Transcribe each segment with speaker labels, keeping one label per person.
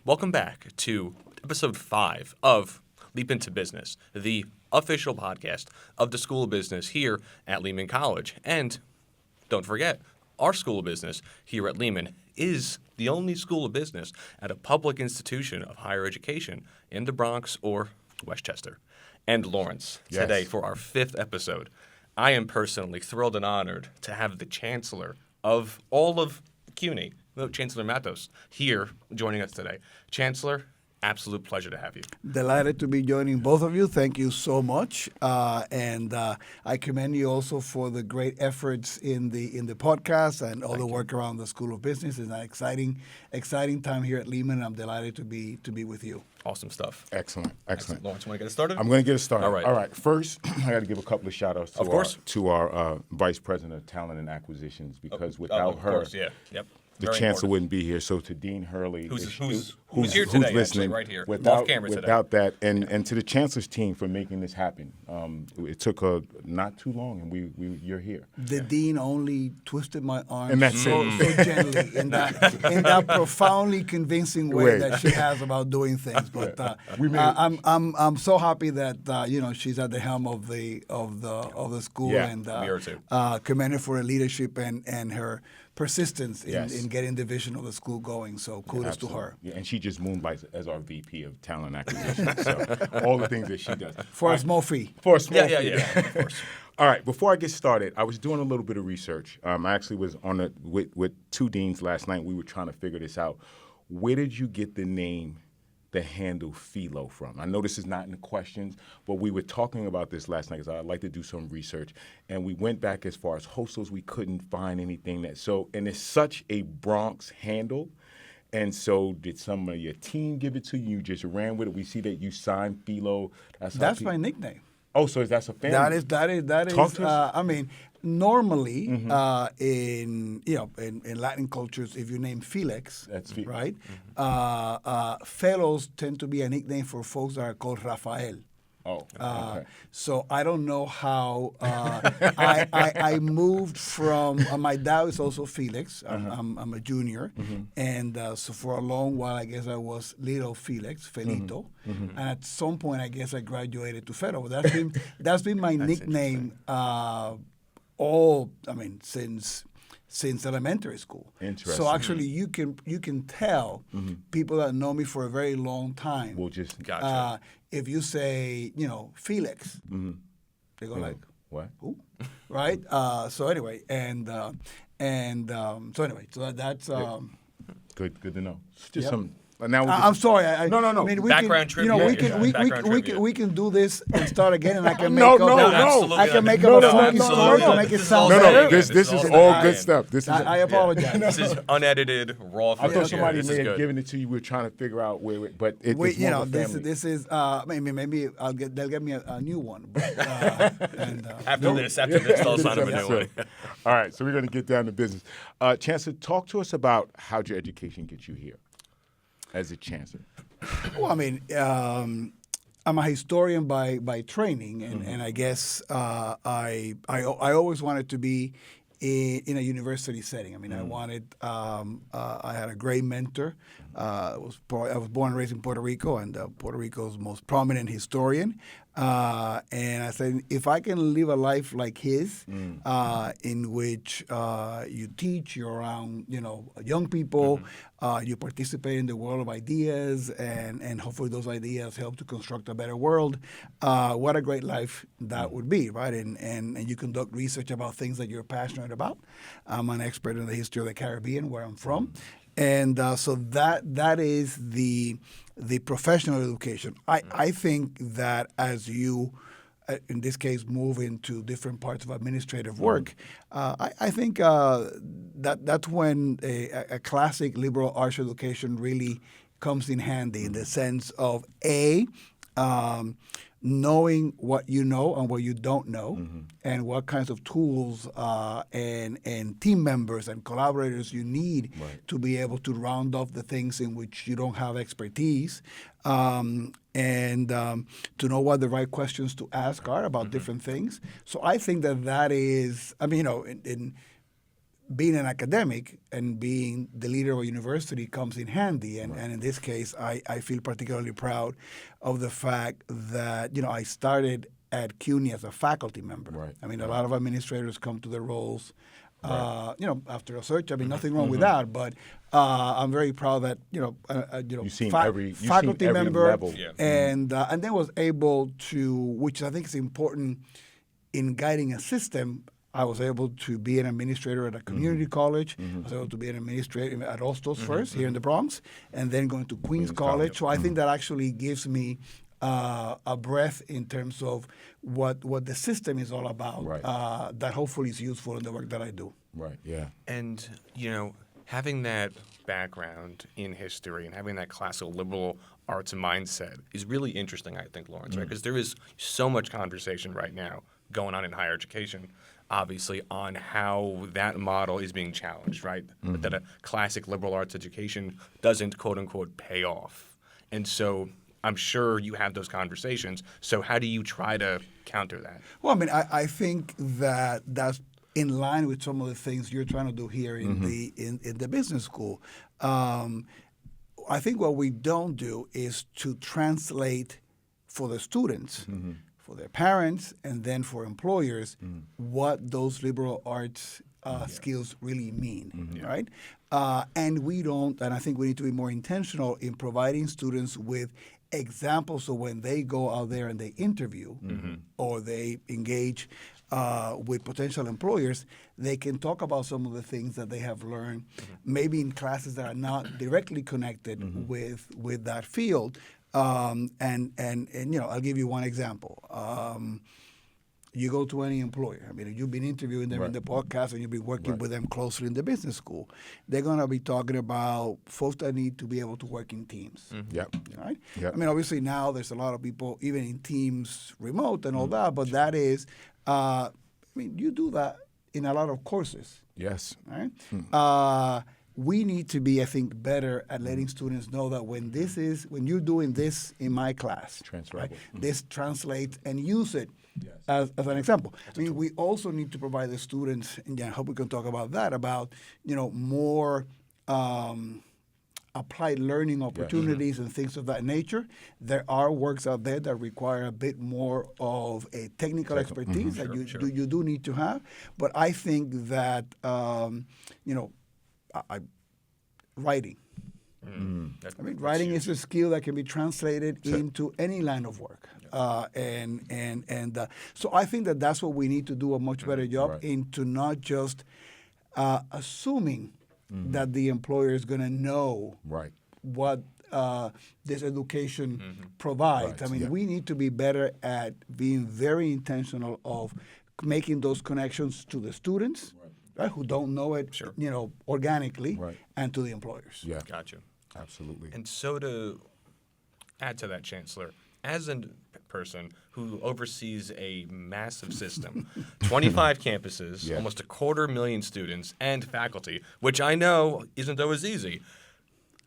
Speaker 1: Welcome back to episode 5 of Leap Into Business, the official podcast of the School of Business here at Lehman College. And don't forget, our School of Business here at Lehman is the only school of business at a public institution of higher education in the Bronx or Westchester. And Lawrence, today for our 5th episode, I am personally thrilled and honored to have the Chancellor of all of CUNY, Chancellor Matos, here joining us today. Chancellor, absolute pleasure to have you.
Speaker 2: Delighted to be joining both of you. Thank you so much, and I commend you also for the great efforts in the podcast and all the work around the School of Business. It's an exciting time here at Lehman. I'm delighted to be with you.
Speaker 1: Awesome stuff.
Speaker 3: Excellent.
Speaker 1: Lawrence, want to get us started?
Speaker 3: I'm going to get us started.
Speaker 1: All right.
Speaker 3: First, I got to give a couple of shout-outs to our,
Speaker 1: our
Speaker 3: Vice President of Talent and Acquisitions, because without
Speaker 1: of
Speaker 3: her,
Speaker 1: course, yeah. Yep.
Speaker 3: the
Speaker 1: Very
Speaker 3: Chancellor
Speaker 1: important.
Speaker 3: wouldn't be here. So to Dean Hurley,
Speaker 1: Who's here today,
Speaker 3: listening,
Speaker 1: actually, right here.
Speaker 3: Without,
Speaker 1: Off camera today.
Speaker 3: without that, and to the Chancellor's team for making this happen. It took not too long, and you're here.
Speaker 2: The dean only twisted my arm
Speaker 3: And that's
Speaker 2: so gently in that profoundly convincing way
Speaker 3: Wait.
Speaker 2: that she has about doing things. But I'm so happy that she's at the helm of the school,
Speaker 3: Yeah,
Speaker 2: and
Speaker 1: we are too.
Speaker 2: commend her for her leadership and her persistence
Speaker 3: Yes.
Speaker 2: in getting the vision of the school going. So kudos to her.
Speaker 3: Yeah, and she just moonlights as our VP of Talent Acquisition. So all the things that she does.
Speaker 2: For a small fee.
Speaker 3: For a small
Speaker 1: Yeah,
Speaker 3: fee.
Speaker 1: of course.
Speaker 3: All right, before I get started, I was doing a little bit of research. I actually was on with two deans last night. We were trying to figure this out. Where did you get the name, the handle Felo from? I know this is not in the questions, but we were talking about this last night because I'd like to do some research. And we went back as far as hostels. We couldn't find anything and it's such a Bronx handle. And so did some of your team give it to you? You just ran with it. We see that you signed Felo.
Speaker 2: That's my nickname.
Speaker 3: Oh, so that's a family.
Speaker 2: That is.
Speaker 3: Talk to us.
Speaker 2: Normally, in Latin cultures, if you name Felix,
Speaker 3: That's Felix.
Speaker 2: right? Felos tend to be a nickname for folks that are called Rafael.
Speaker 3: Oh, okay.
Speaker 2: So I don't know how I moved from. My dad is also Felix. I'm a junior, and so for a long while, I guess I was little Felix, Felito, and at some point, I guess I graduated to Felo. That's been my nickname. Since elementary school.
Speaker 3: Interesting.
Speaker 2: So actually, you can tell people that know me for a very long time.
Speaker 3: We'll just
Speaker 1: Gotcha.
Speaker 2: If you say, Felix, they go like,
Speaker 3: what?
Speaker 2: who? Right? So anyway, so that's.
Speaker 3: Good to know. Just
Speaker 2: Yep.
Speaker 3: some. Now
Speaker 2: I'm sorry.
Speaker 3: No.
Speaker 2: I mean,
Speaker 1: Background trivia.
Speaker 2: We can do this and start again, and I can
Speaker 3: No,
Speaker 2: make up.
Speaker 3: no,
Speaker 1: absolutely
Speaker 2: I can
Speaker 1: not.
Speaker 2: make
Speaker 3: No,
Speaker 2: up a
Speaker 3: no,
Speaker 2: funky
Speaker 3: no,
Speaker 2: story
Speaker 3: no.
Speaker 2: to make it sound
Speaker 3: No,
Speaker 2: better.
Speaker 3: this is
Speaker 1: all
Speaker 3: all
Speaker 1: good.
Speaker 3: good stuff. This is.
Speaker 2: I apologize.
Speaker 1: This is unedited, raw.
Speaker 3: I thought somebody
Speaker 1: This
Speaker 3: may
Speaker 1: is
Speaker 3: have
Speaker 1: good.
Speaker 3: given it to you. We were trying to figure out where, but it's more of a family.
Speaker 2: This is maybe they'll get me a new one. But,
Speaker 1: After this, they'll sign up a new one.
Speaker 3: All right, so we're going to get down to business. Chancellor, talk to us about how'd your education get you here as a chancellor?
Speaker 2: Well, I'm a historian by training, and I guess I always wanted to be in a university setting. I wanted. I had a great mentor. I was born and raised in Puerto Rico, and Puerto Rico's most prominent historian. And I said, if I can live a life like his, in which you teach, you're around, young people, you participate in the world of ideas, and hopefully those ideas help to construct a better world. What a great life that would be, right? And you conduct research about things that you're passionate about. I'm an expert in the history of the Caribbean, where I'm from. And so that is the professional education. I think that as you, in this case, move into different parts of administrative work, I think that's when a classic liberal arts education really comes in handy, in the sense of knowing what you know and what you don't know, and what kinds of tools and team members and collaborators you need to be able to round off the things in which you don't have expertise, and to know what the right questions to ask are about different things. So I think that is, being an academic and being the leader of a university comes in handy. And in this case, I feel particularly proud of the fact that, I started at CUNY as a faculty member.
Speaker 3: Right.
Speaker 2: I mean, a lot of administrators come to their roles, after a search. I mean, nothing wrong with that, but I'm very proud that,
Speaker 3: You've seen
Speaker 2: faculty
Speaker 3: every
Speaker 2: member,
Speaker 3: level.
Speaker 1: Yeah.
Speaker 2: and then was able to, which I think is important in guiding a system. I was able to be an administrator at a community college. I was able to be an administrator at Ostos first here in the Bronx, and then going to Queens College. So I think that actually gives me a breath in terms of what the system is all about.
Speaker 3: Right.
Speaker 2: That hopefully is useful in the work that I do.
Speaker 3: Right. Yeah.
Speaker 1: And, having that background in history and having that classical liberal arts mindset is really interesting, I think, Lawrence, right? Because there is so much conversation right now going on in higher education, obviously, on how that model is being challenged, right? That a classic liberal arts education doesn't, quote unquote, pay off. And so I'm sure you have those conversations. So how do you try to counter that?
Speaker 2: Well, I mean, I think that that's in line with some of the things you're trying to do here in the business school. I think what we don't do is to translate for the students, for their parents, and then for employers, what those liberal arts skills really mean, right? And we don't, and I think we need to be more intentional in providing students with examples so when they go out there and they interview or they engage with potential employers, they can talk about some of the things that they have learned, maybe in classes that are not directly connected with that field. And I'll give you one example. You go to any employer. I mean, if you've been interviewing them in the podcast and you've been working with them closely in the business school, they're going to be talking about folks that need to be able to work in teams.
Speaker 3: Yep.
Speaker 2: Right?
Speaker 3: Yep.
Speaker 2: I mean, obviously now there's a lot of people, even in teams remote and all that, but that is, you do that in a lot of courses.
Speaker 3: Yes.
Speaker 2: Right? We need to be, I think, better at letting students know that when you're doing this in my class,
Speaker 3: Transferable.
Speaker 2: this translates and use it as an example. I mean, we also need to provide the students, and I hope we can talk about that, about, more applied learning opportunities and things of that nature. There are works out there that require a bit more of a technical expertise that you do need to have. But I think that, writing. Writing is a skill that can be translated into any line of work. So I think that that's what we need to do a much better job into not just assuming that the employer is going to know what this education provides. I mean, we need to be better at being very intentional of making those connections to the students. Right, who don't know it, organically, and to the employers.
Speaker 3: Yeah.
Speaker 1: Gotcha.
Speaker 3: Absolutely.
Speaker 1: And so to add to that, Chancellor, as a person who oversees a massive system, 25 campuses, almost 250,000 students, and faculty, which I know isn't always easy.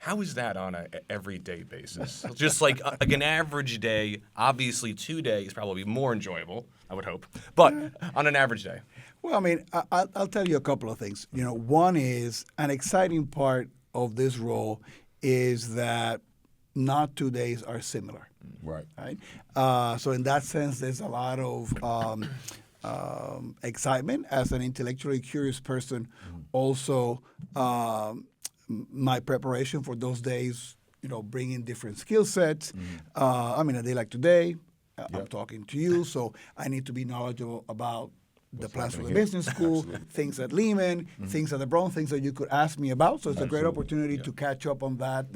Speaker 1: How is that on an everyday basis? Just like an average day, obviously 2 days is probably more enjoyable, I would hope, but on an average day.
Speaker 2: Well, I mean, I'll tell you a couple of things. One is an exciting part of this role is that not 2 days are similar.
Speaker 3: Right.
Speaker 2: So in that sense, there's a lot of excitement as an intellectually curious person. Also, my preparation for those days, bringing different skill sets. A day like today, I'm talking to you, so I need to be knowledgeable about the plans for the business school, things at Lehman, things at the Bronx, things that you could ask me about. So it's a great opportunity to catch up on that,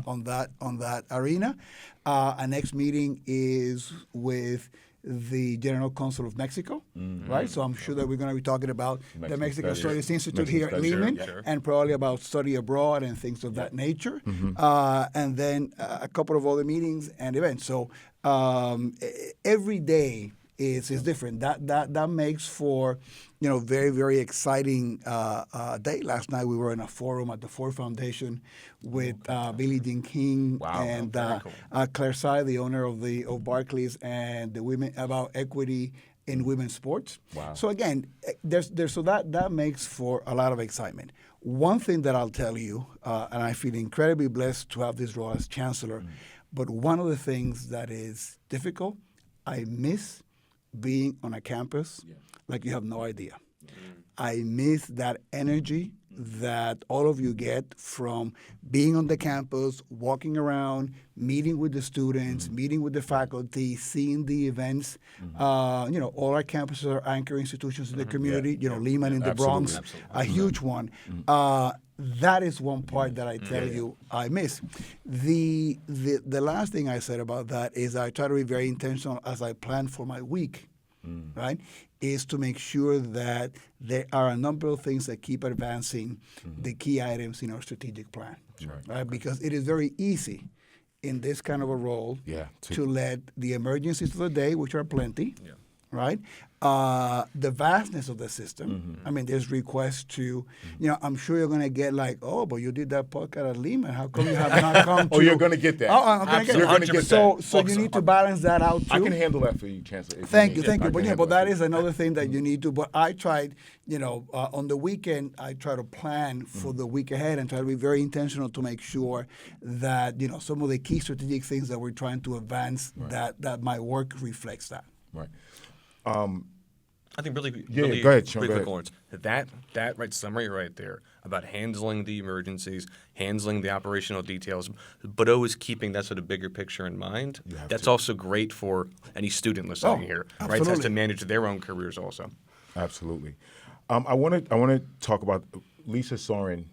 Speaker 2: on that arena. Our next meeting is with the General Consul of Mexico, right? So I'm sure that we're going to be talking about the Mexican Studies Institute here at Lehman, and probably about study abroad and things of that nature. And then a couple of other meetings and events. So every day is different. That makes for very, very exciting day. Last night we were in a forum at the Ford Foundation with Billie Jean King and Claire Tsai, the owner of Barclays, and the Women About Equity in women's sports.
Speaker 3: Wow.
Speaker 2: So again, so that makes for a lot of excitement. One thing that I'll tell you, and I feel incredibly blessed to have this role as chancellor, but one of the things that is difficult, I miss being on a campus like you have no idea. I miss that energy that all of you get from being on the campus, walking around, meeting with the students, meeting with the faculty, seeing the events. All our campuses are anchor institutions in the community. Lehman in the Bronx, a huge one. That is one part that I tell you I miss. The last thing I said about that is I try to be very intentional as I plan for my week. Right, is to make sure that there are a number of things that keep advancing the key items in our strategic plan. Right? Because it is very easy in this kind of a role to let the emergencies of the day, which are plenty, right? The vastness of the system. I mean, there's requests to, I'm sure you're going to get like, oh, but you did that podcast at Lehman. How come you have not come to?
Speaker 3: Oh, you're going to get that.
Speaker 2: Oh, I'm going to get
Speaker 3: You're going to get that.
Speaker 2: So you need to balance that out too.
Speaker 3: I can handle that for you, Chancellor.
Speaker 2: Thank you. But that is another thing that you need to. But I tried, on the weekend, I try to plan for the week ahead and try to be very intentional to make sure that some of the key strategic things that we're trying to advance that my work reflects that.
Speaker 3: Right.
Speaker 1: I think really
Speaker 3: go ahead, Sean,
Speaker 1: quick, Lawrence. That summary right there about handling the emergencies, handling the operational details, but always keeping that sort of bigger picture in mind. That's also great for any student listening here, right? Has to manage their own careers also.
Speaker 3: Absolutely. I want to talk about Lisa Soren.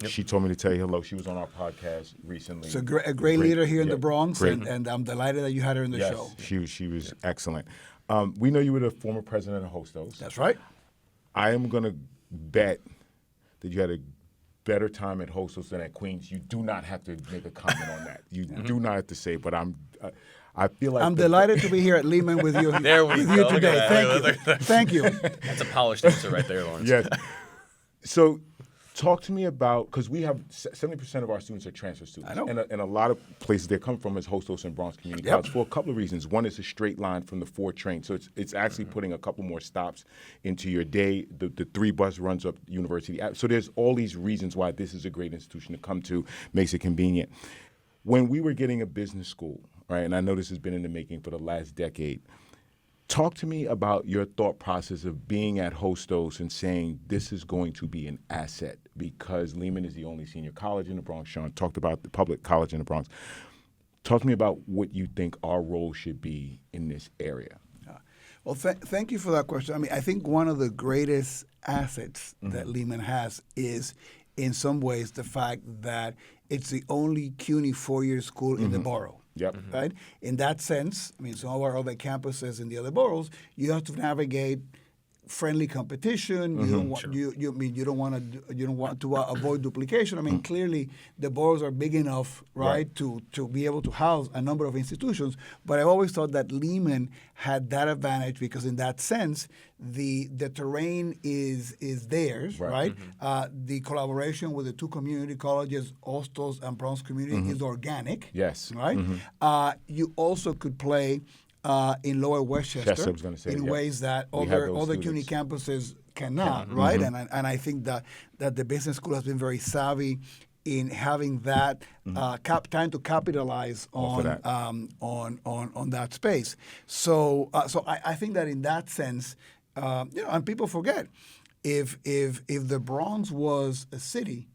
Speaker 3: She told me to tell you hello. She was on our podcast recently.
Speaker 2: She's a great leader here in the Bronx, and I'm delighted that you had her in the show.
Speaker 3: She was excellent. We know you were the former president of Hostos.
Speaker 2: That's right. I
Speaker 3: am going to bet that you had a better time at Hostos than at Queens. You do not have to make a comment on that. You do not have to say, but I feel like
Speaker 2: I'm delighted to be here at Lehman with you. You today. Thank you.
Speaker 1: That's a polished answer right there, Lawrence.
Speaker 3: Yes. So, talk to me about, because we have 70% of our students are transfer students.
Speaker 2: I know.
Speaker 3: And a lot of places they come from is Hostos and Bronx Community College for a couple of reasons. One is a straight line from the 4 train. So it's actually putting a couple more stops into your day. The 3 bus runs up University. So there's all these reasons why this is a great institution to come to, makes it convenient. When we were getting a business school, right, and I know this has been in the making for the last decade, talk to me about your thought process of being at Hostos and saying this is going to be an asset because Lehman is the only senior college in the Bronx. Sean talked about the public college in the Bronx. Talk to me about what you think our role should be in this area.
Speaker 2: Well, thank you for that question. I mean, I think one of the greatest assets that Lehman has is, in some ways, the fact that it's the only CUNY 4-year school in the borough. Right? In that sense, I mean, some of our other campuses in the other boroughs, you have to navigate friendly competition. You don't want you don't want to avoid duplication. I mean, clearly the boroughs are big enough, right, to be able to house a number of institutions. But I've always thought that Lehman had that advantage because, in that sense, the terrain is theirs, right? The collaboration with the 2 community colleges, Hostos and Bronx Community, is organic.
Speaker 3: Yes.
Speaker 2: Right. You also could play in Lower Westchester in ways that other CUNY campuses cannot, right? And I think that the business school has been very savvy in having that trying to capitalize on that space. So I think that in that sense, and people forget, if the Bronx was a city,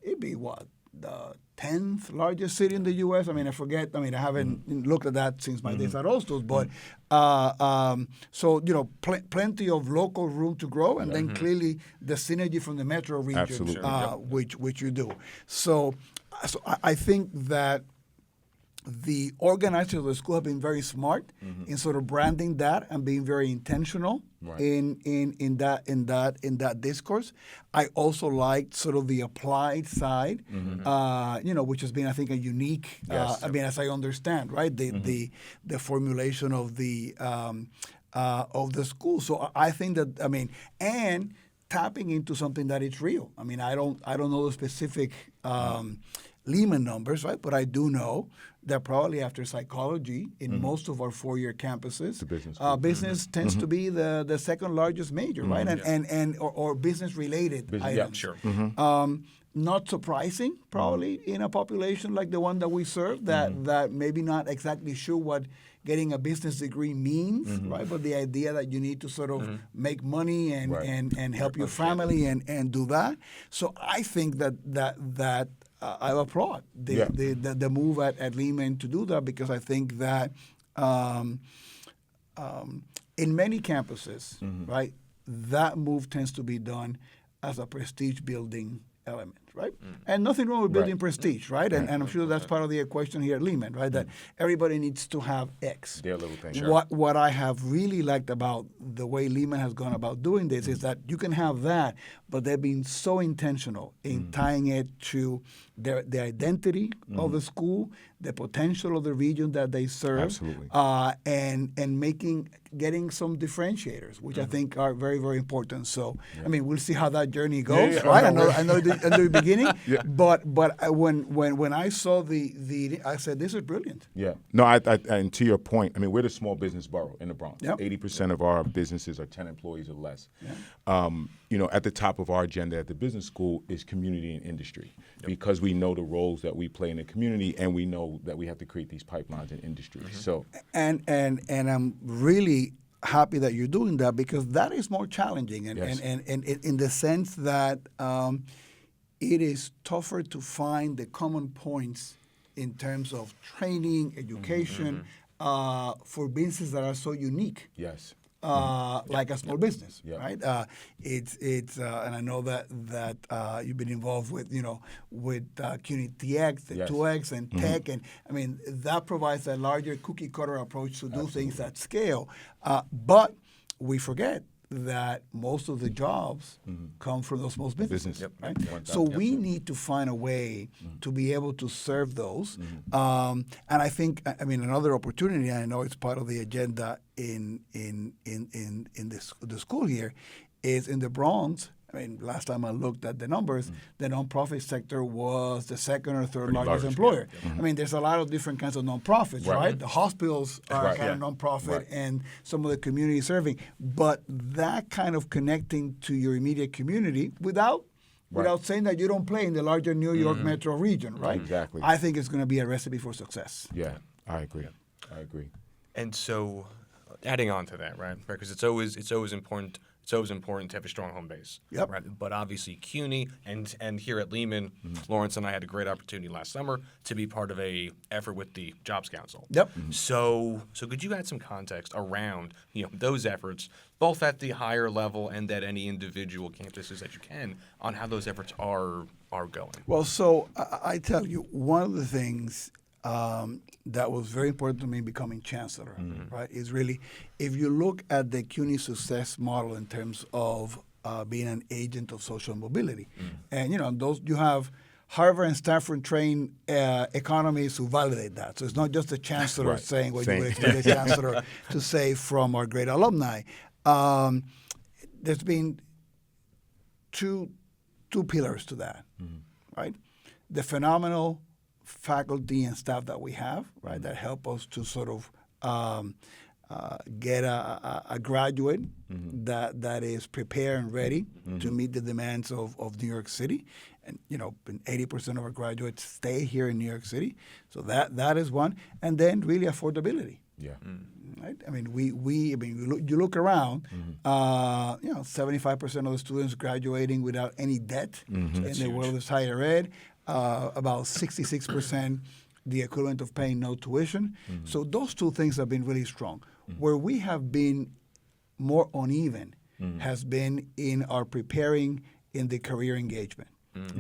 Speaker 2: it'd be what, the 10th largest city in the U.S. I mean, I forget. I mean, I haven't looked at that since my days at Hostos. But so plenty of local room to grow, and then clearly the synergy from the metro region, which you do. So I think that the organizers of the school have been very smart in sort of branding that and being very intentional in that discourse. I also liked sort of the applied side, which has been, I think, a unique. I mean, as I understand, right, the formulation of the school. So I think that, I mean, and tapping into something that is real. I mean, I don't know the specific Lehman numbers, right? But I do know that probably after psychology, in most of our four-year campuses, business tends to be the second largest major, right? Or business-related items.
Speaker 1: Yeah, sure.
Speaker 2: Not surprising, probably, in a population like the one that we serve, that maybe not exactly sure what getting a business degree means, right? But the idea that you need to sort of make money and help your family and do that. So I think that I applaud the move at Lehman to do that, because I think that in many campuses, right, that move tends to be done as a prestige building element, right? And nothing wrong with building prestige, right? And I'm sure that's part of the equation here at Lehman, right? That everybody needs to have X.
Speaker 3: Their little thing.
Speaker 2: What I have really liked about the way Lehman has gone about doing this is that you can have that, but they've been so intentional in tying it to the identity of the school, the potential of the region that they serve,
Speaker 3: Absolutely.
Speaker 2: And getting some differentiators, which I think are very, very important. So, I mean, we'll see how that journey goes, right? I know the beginning, but when I saw the I said, this is brilliant.
Speaker 3: Yeah. No, and to your point, I mean, we're the small business borough in the Bronx.
Speaker 2: Yep.
Speaker 3: 80% of our businesses are 10 employees or less. At the top of our agenda at the business school is community and industry, because we know the roles that we play in the community, and we know that we have to create these pipelines in industry. So,
Speaker 2: and I'm really happy that you're doing that, because that is more challenging, and in the sense that it is tougher to find the common points in terms of training, education, for businesses that are so unique.
Speaker 3: yes.
Speaker 2: Like a small business,
Speaker 3: Yeah.
Speaker 2: right? It's and I know that you've been involved with CUNY TX, the 2X, and Tech, and I mean that provides a larger cookie cutter approach to do things at scale. But we forget that most of the jobs come from those small businesses, right? So we need to find a way to be able to serve those. And I think, I mean, another opportunity, I know it's part of the agenda in the school here, is in the Bronx. I mean, last time I looked at the numbers, the nonprofit sector was the second or third largest employer. I mean, there's a lot of different kinds of nonprofits, right? The hospitals are kind of nonprofit, and some of the community serving. But that kind of connecting to your immediate community without saying that you don't play in the larger New York metro region, right?
Speaker 3: Exactly.
Speaker 2: I think it's going to be a recipe for success.
Speaker 3: Yeah, I agree. I agree.
Speaker 1: And so, adding on to that, right? Because it's always important. It's always important to have a strong home base.
Speaker 2: Yep.
Speaker 1: Right? But obviously, CUNY and here at Lehman, Lawrence and I had a great opportunity last summer to be part of a effort with the Jobs Council.
Speaker 2: Yep.
Speaker 1: So could you add some context around those efforts, both at the higher level and at any individual campuses that you can, on how those efforts are going?
Speaker 2: Well, so I tell you, one of the things that was very important to me becoming chancellor, right, is really, if you look at the CUNY success model in terms of being an agent of social mobility, and those you have Harvard and Stanford trained economists who validate that. So it's not just the chancellor saying what you would expect the chancellor to say from our great alumni. There's been two pillars to that, right? The phenomenal faculty and staff that we have, right, that help us to sort of get a graduate that is prepared and ready to meet the demands of New York City. And 80% of our graduates stay here in New York City, so that is one. And then really affordability. Yeah. Right. I mean, you look around. 75% of the students graduating without any debt in the world of higher ed. About 66%, the equivalent of paying no tuition. So those two things have been really strong. Where we have been more uneven has been in our preparing in the career engagement.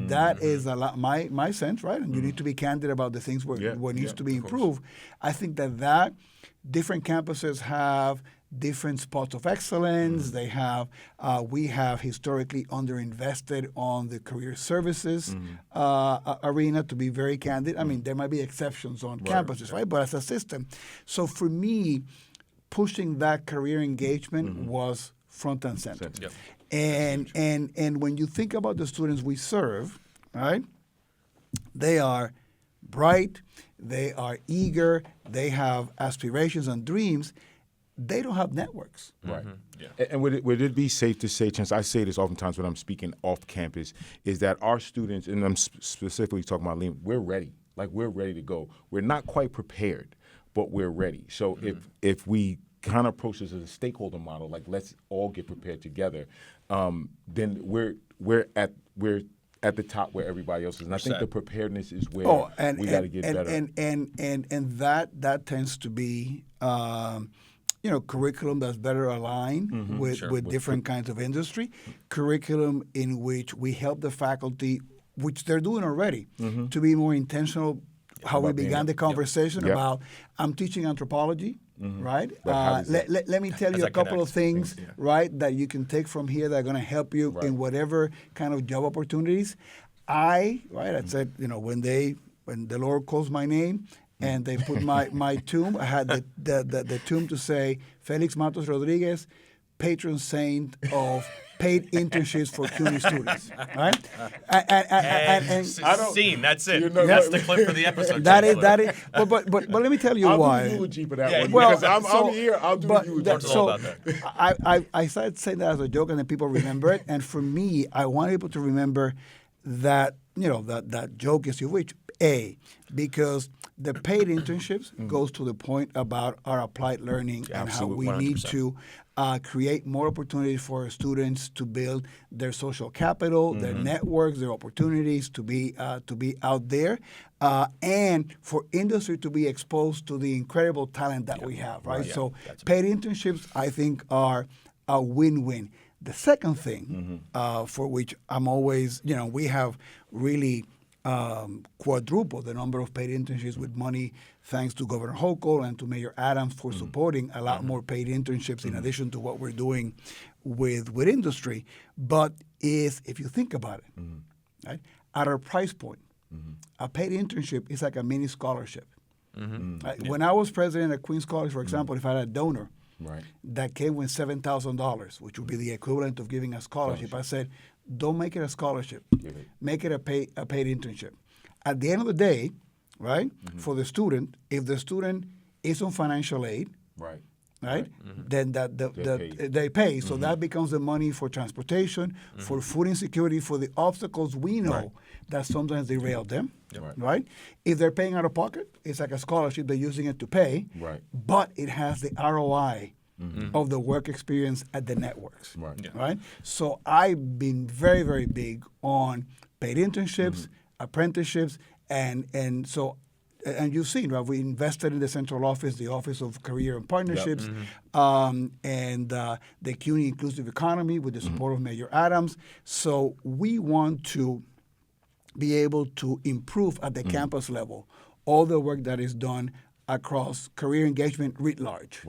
Speaker 2: That is a lot, my sense, right? And you need to be candid about the things where needs to be improved. I think that different campuses have different spots of excellence. They have, we have historically underinvested on the career services arena, to be very candid. I mean, there might be exceptions on campuses, right? But as a system. So for me, pushing that career engagement was front and center. Yep. And when you think about the students we serve, right? They are bright, they are eager, they have aspirations and dreams. They don't have networks.
Speaker 3: Right.
Speaker 1: Yeah.
Speaker 3: And would it be safe to say, Chance, I say this oftentimes when I'm speaking off campus, is that our students, and I'm specifically talking about Lehman, we're ready. Like, we're ready to go. We're not quite prepared, but we're ready. So if we kind of approach this as a stakeholder model, like let's all get prepared together, then we're at the top where everybody else is. And I think the preparedness is where we got to get better.
Speaker 2: And that tends to be curriculum that's better aligned with different kinds of industry, curriculum in which we help the faculty, which they're doing already, to be more intentional. How we began the conversation about, I'm teaching anthropology, right? Let me tell you a couple of things, right, that you can take from here that are going to help you in whatever kind of job opportunities. I said, when the Lord calls my name, and they put my tomb. I had the tomb to say, Félix Matos Rodríguez, patron saint of paid internships for CUNY students. Right?
Speaker 1: Scene. That's it.
Speaker 3: That's
Speaker 1: the clip for the episode.
Speaker 2: That is. But let me tell you why.
Speaker 3: I'll do a eulogy for that one.
Speaker 2: Well,
Speaker 3: because I'm here. I'll do a eulogy.
Speaker 1: All about that.
Speaker 2: I started saying that as a joke, and then people remember it. And for me, I want people to remember that that joke is you wish. Because the paid internships goes to the point about our applied learning and how we
Speaker 1: 100%.
Speaker 2: need to create more opportunities for our students to build their social capital, their networks, their opportunities to be out there, and for industry to be exposed to the incredible talent that we have, right? So paid internships, I think, are a win-win. The second thing for which I'm always, we have really quadruple the number of paid internships with money, thanks to Governor Hochul and to Mayor Adams for supporting a lot more paid internships in addition to what we're doing with industry. But if you think about it, right, at our price point, a paid internship is like a mini scholarship. Right? When I was president at Queens College, for example, if I had a donor that came with $7,000, which would be the equivalent of giving a scholarship, I said, don't make it a scholarship. Make it a paid internship. At the end of the day, right, for the student, if the student is on financial aid, then they pay. So that becomes the money for transportation, for food insecurity, for the obstacles we know that sometimes derail them. Right? If they're paying out of pocket, it's like a scholarship. They're using it to pay. But it has the ROI of the work experience at the networks. Right? So I've been very, very big on paid internships, apprenticeships, and you've seen, right? We invested in the central office, the Office of Career and Partnerships, and the CUNY Inclusive Economy with the support of Mayor Adams. So we want to be able to improve at the campus level all the work that is done across career engagement writ large.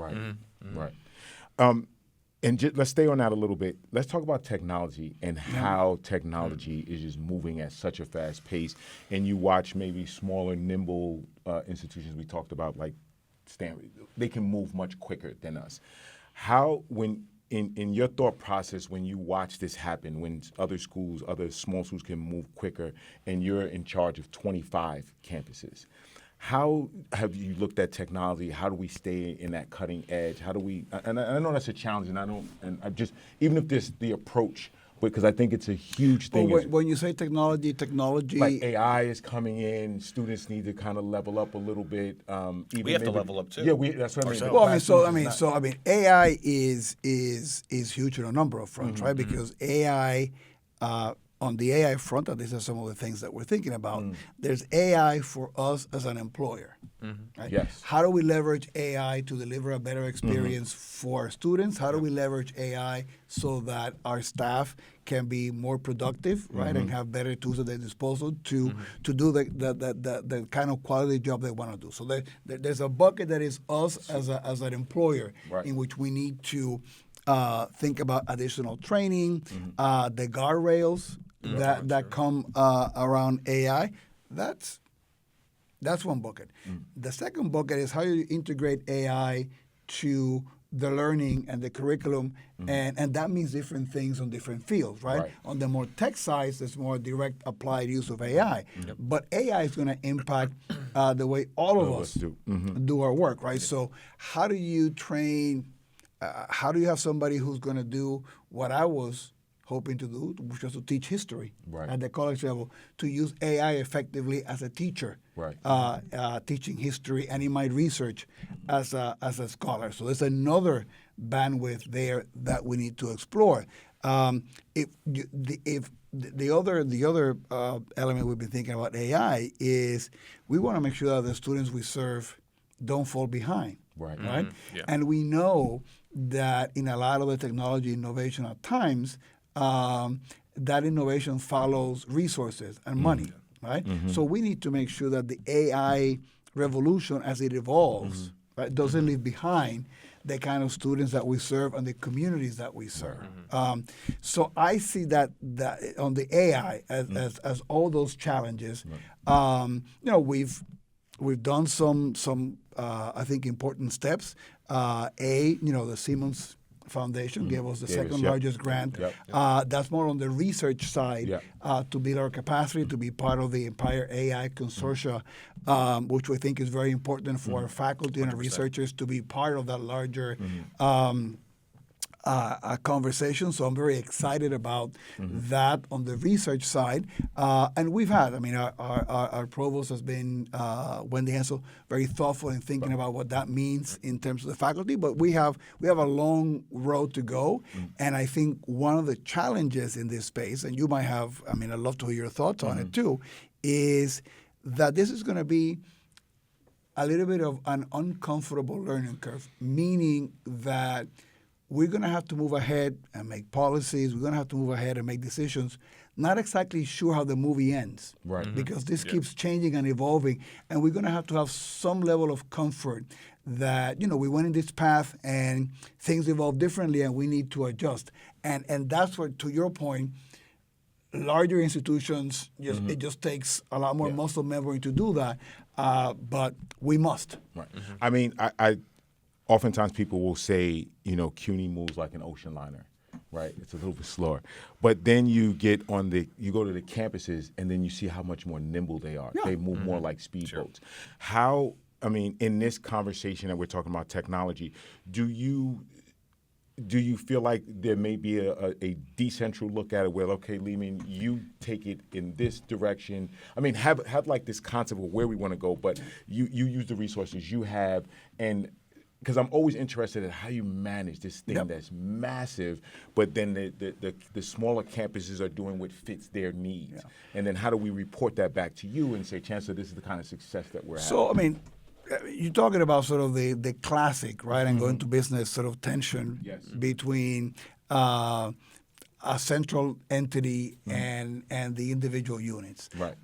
Speaker 3: And let's stay on that a little bit. Let's talk about technology and how technology is just moving at such a fast pace. And you watch maybe smaller, nimble institutions we talked about, like Stanford, they can move much quicker than us. How, in your thought process, when you watch this happen, when other small schools can move quicker, and you're in charge of 25 campuses, how have you looked at technology? How do we stay in that cutting edge? How do we? And I know that's a challenge, and I just, even if there's the approach, because I think it's a huge thing.
Speaker 2: Well, when you say technology,
Speaker 3: like AI is coming in. Students need to kind of level up a little bit.
Speaker 1: We have to level up too.
Speaker 3: Yeah, that's what I mean.
Speaker 2: Well, AI is huge on a number of fronts, right? Because AI. On the AI front, and these are some of the things that we're thinking about, there's AI for us as an employer. Right?
Speaker 3: Yes.
Speaker 2: How do we leverage AI to deliver a better experience for our students? How do we leverage AI so that our staff can be more productive, right, and have better tools at their disposal to do the kind of quality job they want to do? So there's a bucket that is us as an employer in which we need to think about additional training, the guardrails that come around AI. That's one bucket. The second bucket is how you integrate AI to the learning and the curriculum, and that means different things on different fields, right?
Speaker 3: Right.
Speaker 2: On the more tech side, there's more direct applied use of AI. But AI is going to impact the way all of us do our work, right? So how do you train, how do you have somebody who's going to do what I was hoping to do, which was to teach history at the college level, to use AI effectively as a teacher, teaching history, and in my research as a scholar. So there's another bandwidth there that we need to explore. If the other element we've been thinking about AI is we want to make sure that the students we serve don't fall behind. Right?
Speaker 1: Yeah.
Speaker 2: And we know that in a lot of the technology innovation at times, that innovation follows resources and money, right? So we need to make sure that the AI revolution, as it evolves, right, doesn't leave behind the kind of students that we serve and the communities that we serve. So I see that on the AI as all those challenges. We've done some I think important steps. The Siemens Foundation gave us the second largest grant. That's more on the research side to build our capacity to be part of the Empire AI Consortia, which we think is very important for our faculty and our researchers to be part of that larger conversation. So I'm very excited about that on the research side. And we've had, our provost has been, Wendy Hensel, very thoughtful in thinking about what that means in terms of the faculty. But we have a long road to go. And I think one of the challenges in this space, and you might have, I'd love to hear your thoughts on it too, is that this is going to be a little bit of an uncomfortable learning curve, meaning that we're going to have to move ahead and make policies. We're going to have to move ahead and make decisions. Not exactly sure how the movie ends, because this keeps changing and evolving, and we're going to have some level of comfort that we went in this path and things evolve differently, and we need to adjust. And that's where, to your point, larger institutions it just takes a lot more muscle memory to do that, but we must.
Speaker 3: I oftentimes people will say, CUNY moves like an ocean liner, right? It's a little bit slower. But then you go to the campuses, and then you see how much more nimble they are. They move more like speedboats. How, in this conversation that we're talking about technology, do you feel like there may be a decentral look at it where, okay, Lehman, you take it in this direction? Have like this concept of where we want to go, but you use the resources you have, and because I'm always interested in how you manage this thing that's massive, but then the smaller campuses are doing what fits their needs. And then how do we report that back to you and say, Chancellor, this is the kind of success that we're having?
Speaker 2: So, you're talking about sort of the classic, right, and going to business sort of tension between a central entity and the individual units.
Speaker 3: Right.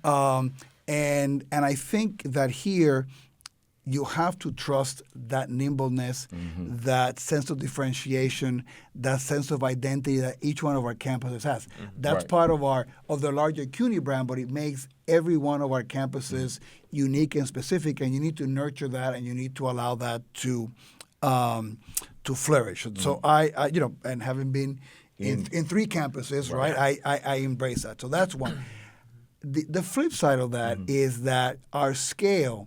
Speaker 2: And I think that here, you have to trust that nimbleness, that sense of differentiation, that sense of identity that each one of our campuses has. That's part of the larger CUNY brand, but it makes every one of our campuses unique and specific, and you need to nurture that, and you need to allow that to flourish. So I and having been in 3 campuses, right, I embrace that. So that's one. The flip side of that is that our scale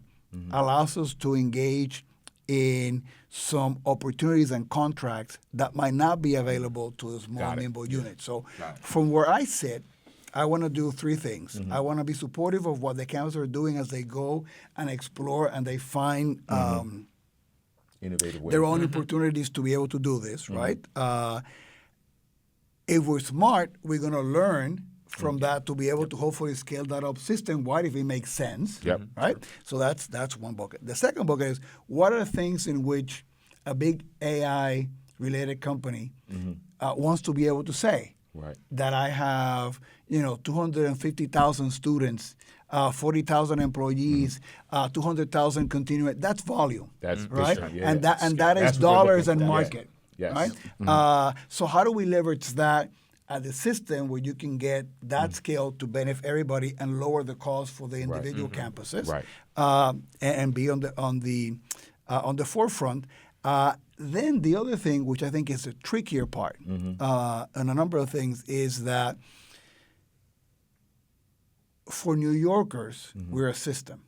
Speaker 2: allows us to engage in some opportunities and contracts that might not be available to the small, nimble unit. So from where I sit, I want to do 3 things. I want to be supportive of what the campuses are doing as they go and explore and they find
Speaker 3: innovative ways.
Speaker 2: their own opportunities to be able to do this, right? If we're smart, we're going to learn from that to be able to hopefully scale that up system-wide if it makes sense, right? So that's one bucket. The second bucket is, what are the things in which a big AI-related company wants to be able to say that I have, 250,000 students, 40,000 employees, 200,000 continuing. That's volume,
Speaker 3: that's
Speaker 2: right?
Speaker 3: And
Speaker 2: that is dollars and market, right? So how do we leverage that at the system where you can get that scale to benefit everybody and lower the cost for the individual campuses, and be on the forefront? then the other thing, which I think is the trickier part, and a number of things, is that for New Yorkers, we're a system.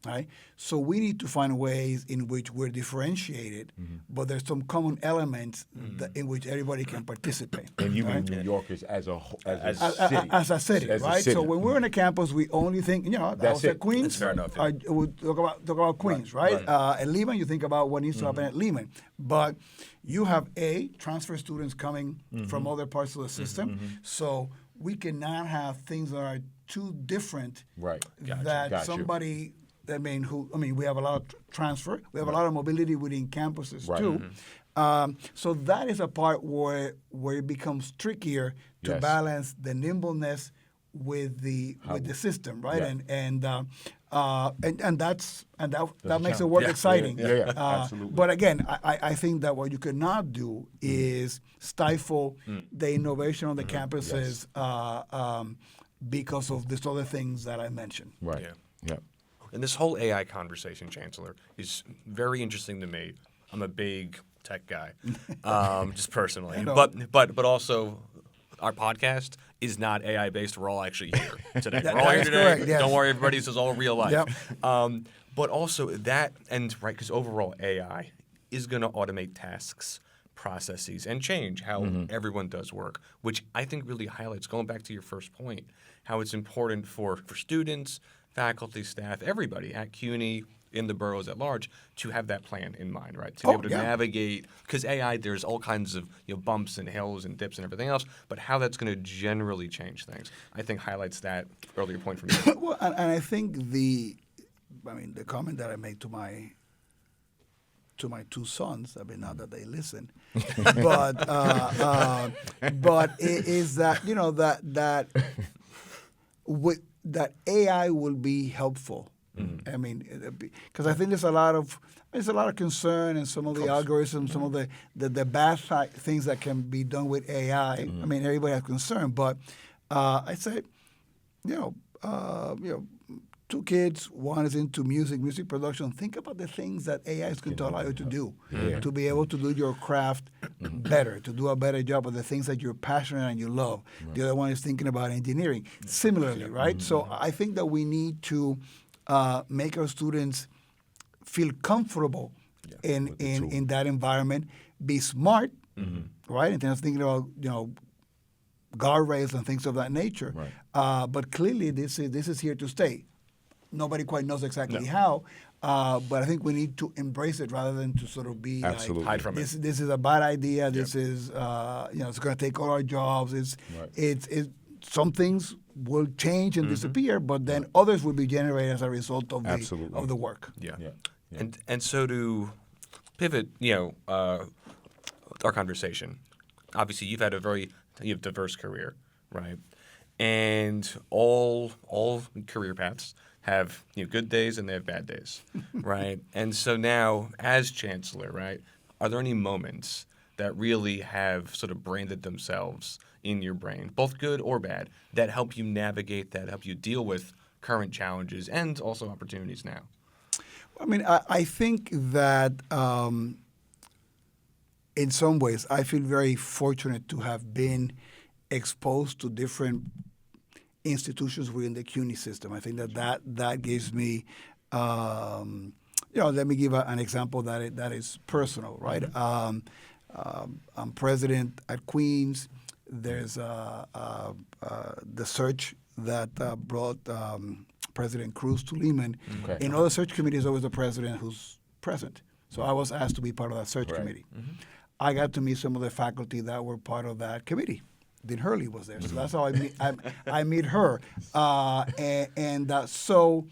Speaker 2: Right? So we need to find ways in which we're differentiated, but there's some common elements in which everybody can participate.
Speaker 3: And you
Speaker 2: right?
Speaker 3: mean New Yorkers as a city.
Speaker 2: As a city,
Speaker 3: As a
Speaker 2: right?
Speaker 3: city.
Speaker 2: So when we're on a campus, we only think, I was at Queens.
Speaker 1: That's fair enough, yeah.
Speaker 2: We talk about Queens, right? At Lehman, you think about what needs to happen at Lehman. But you have transfer students coming from other parts of the system. So we cannot have things that are too different
Speaker 3: Right.
Speaker 2: that somebody... we have a lot of transfer. We have a lot of mobility within campuses too. So that is a part where it becomes trickier to balance the nimbleness with the system, right?
Speaker 3: Yeah.
Speaker 2: And that makes the work exciting.
Speaker 3: Yeah, absolutely.
Speaker 2: But again, I think that what you cannot do is stifle the innovation on the campuses because of these other things that I mentioned.
Speaker 3: Right. Yeah.
Speaker 1: And this whole AI conversation, Chancellor, is very interesting to me. I'm a big tech guy, just personally. But also, our podcast is not AI based. We're all actually here today. We're all here today.
Speaker 2: Correct, yes.
Speaker 1: Don't worry, everybody. This is all real life.
Speaker 2: Yep.
Speaker 1: But also that, because overall AI is going to automate tasks, processes, and change how everyone does work, which I think really highlights, going back to your first point, how it's important for students, faculty, staff, everybody at CUNY, in the boroughs at large, to have that plan in mind, right? To be able to navigate, because AI, there's all kinds of bumps and hills and dips and everything else, but how that's going to generally change things, I think highlights that earlier point from you.
Speaker 2: Well, and I think the comment that I made to my two sons, not that they listen, but it is that that AI will be helpful. Because I think there's a lot of concern and some of the algorithms, some of the bad things that can be done with AI. Everybody has concern, but I say, two kids, one is into music production. Think about the things that AI is going to allow you to do, to be able to do your craft better, to do a better job of the things that you're passionate and you love. Right. The other one is thinking about engineering. Similarly, right? So I think that we need to make our students feel comfortable in that environment, be smart, right? In terms of thinking about, guardrails and things of that nature. Right. But clearly, this is here to stay. Nobody quite knows exactly how, but I think we need to embrace it rather than to sort of be like,
Speaker 1: hide from it.
Speaker 2: This is a bad idea. This is it's going to take all our jobs. It's some things will change and disappear, but then others will be generated as a result of the work.
Speaker 1: Yeah. And so to pivot, our conversation. Obviously, you've had a diverse career, right? And all career paths have good days and they have bad days, right? And so now, as Chancellor, right, are there any moments that really have sort of branded themselves in your brain, both good or bad, that help you navigate, that help you deal with current challenges and also opportunities now?
Speaker 2: I think that in some ways, I feel very fortunate to have been exposed to different institutions within the CUNY system. I think that gives me, let me give an example that is personal, right? I'm president at Queens. There's the search that brought President Cruz to Lehman. Okay. In other search committees, always the president who's present. So I was asked to be part of that search committee. I got to meet some of the faculty that were part of that committee. Dean Hurley was there, so that's how I meet her. So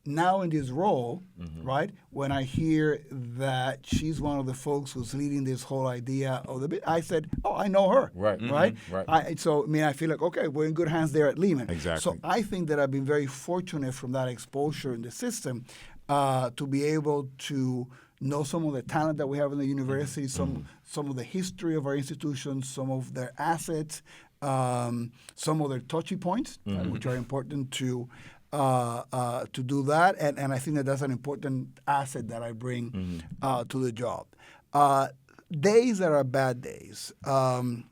Speaker 2: now in this role, right, when I hear that she's one of the folks who's leading this whole idea of the bit, I said, oh, I know her, right? I feel like, okay, we're in good hands there at Lehman.
Speaker 3: Exactly.
Speaker 2: So I think that I've been very fortunate from that exposure in the system to be able to know some of the talent that we have in the university, some of the history of our institutions, some of their assets, some of their touchy points, which are important to do that. And I think that that's an important asset that I bring to the job. Days that are bad days. I'm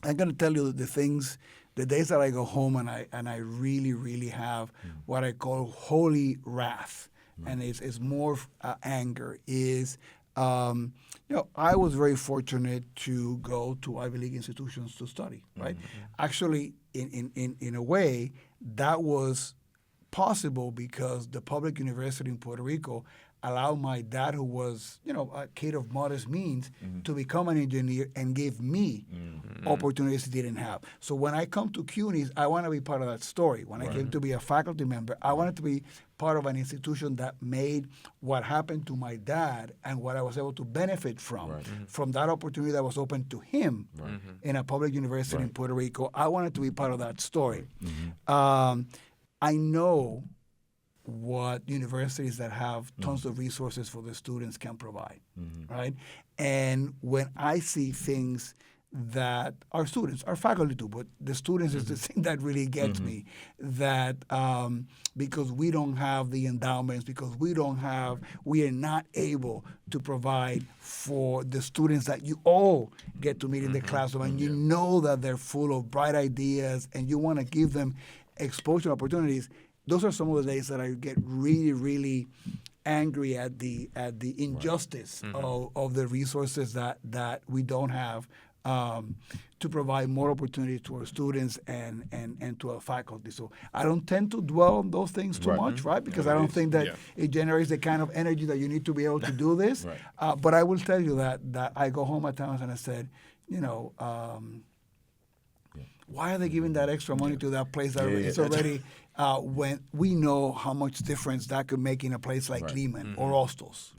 Speaker 2: going to tell you the days that I go home and I really, really have what I call holy wrath, and it's more anger, is, I was very fortunate to go to Ivy League institutions to study, right? Actually, in a way, that was possible because the public university in Puerto Rico allowed my dad, who was, a kid of modest means, to become an engineer and gave me opportunities he didn't have. So when I come to CUNY, I want to be part of that story. When I came to be a faculty member, I wanted to be part of an institution that made what happened to my dad and what I was able to benefit from that opportunity that was open to him in a public university in Puerto Rico. I wanted to be part of that story. I know what universities that have tons of resources for the students can provide, right? And when I see things that our students, our faculty do, but the students is the thing that really gets me, that because we don't have the endowments, because we are not able to provide for the students that you all get to meet in the classroom, and you know that they're full of bright ideas and you want to give them exposure opportunities. Those are some of the days that I get really, really angry at the injustice of the resources that we don't have to provide more opportunity to our students and to our faculty. So I don't tend to dwell on those things too much, right? Because I don't think that it generates the kind of energy that you need to be able to do this. But I will tell you that I go home at times and I said, why are they giving that extra money to that place that it's already when we know how much difference that could make in a place like Lehman or Ostos?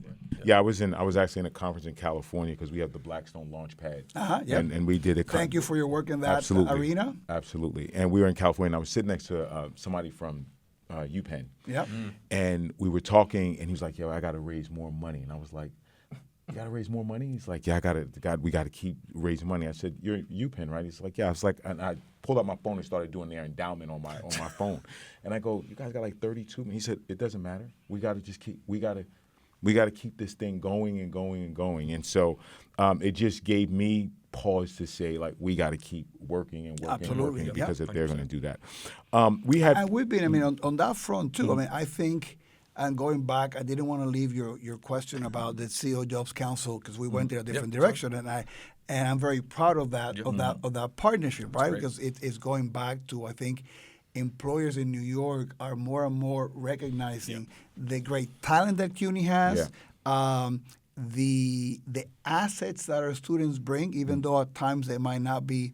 Speaker 3: Yeah, I was actually in a conference in California because we have the Blackstone Launchpad, and we did a
Speaker 2: Thank you for your work in that arena.
Speaker 3: Absolutely, and we were in California. And I was sitting next to somebody from UPenn, and we were talking, and he was like, "Yo, I got to raise more money," and I was like, "You got to raise more money?" He's like, "Yeah, we got to keep raising money." I said, "You're UPenn, right?" He's like, "Yeah." I was like, and I pulled out my phone and started doing their endowment on my phone, and I go, "You guys got like 32?" And he said, "It doesn't matter. We got to just keep. We got to keep this thing going and going and going." And so, it just gave me pause to say, like, we got to keep working and working and working because if they're going to do that,
Speaker 2: and we've been. On that front too. I think. And going back, I didn't want to leave your question about the CEO Jobs Council because we went in a different direction, and I'm very proud of that of that partnership, right? Because it's going back to, I think, employers in New York are more and more recognizing the great talent that CUNY has, the assets that our students bring, even though at times they might not be.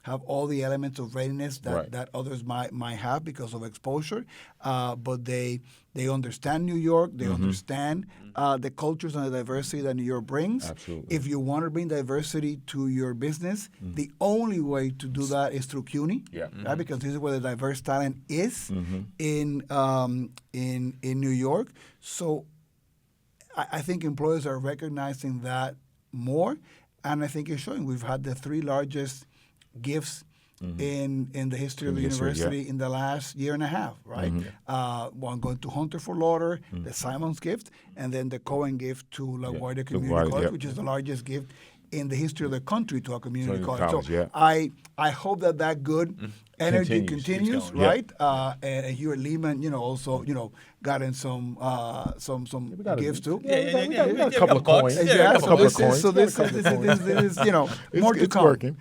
Speaker 2: Have all the elements of readiness that others might have because of exposure, but they understand New York, they understand the cultures and the diversity that New York brings.
Speaker 3: Absolutely.
Speaker 2: If you want to bring diversity to your business, the only way to do that is through CUNY, right? Because this is where the diverse talent is in New York. So I think employers are recognizing that more, and I think it's showing. We've had the 3 largest gifts in the history of the university in the last year and a half, right? One going to Hunter for Lauder, the Simons gift, and then the Cohen gift to LaGuardia Community College, which is the largest gift in the history of the country to a community college. So I hope that good energy continues, right? And here at Lehman, also, gotten some gifts too.
Speaker 3: We got a couple of coins.
Speaker 2: So this is more to come.
Speaker 3: Working.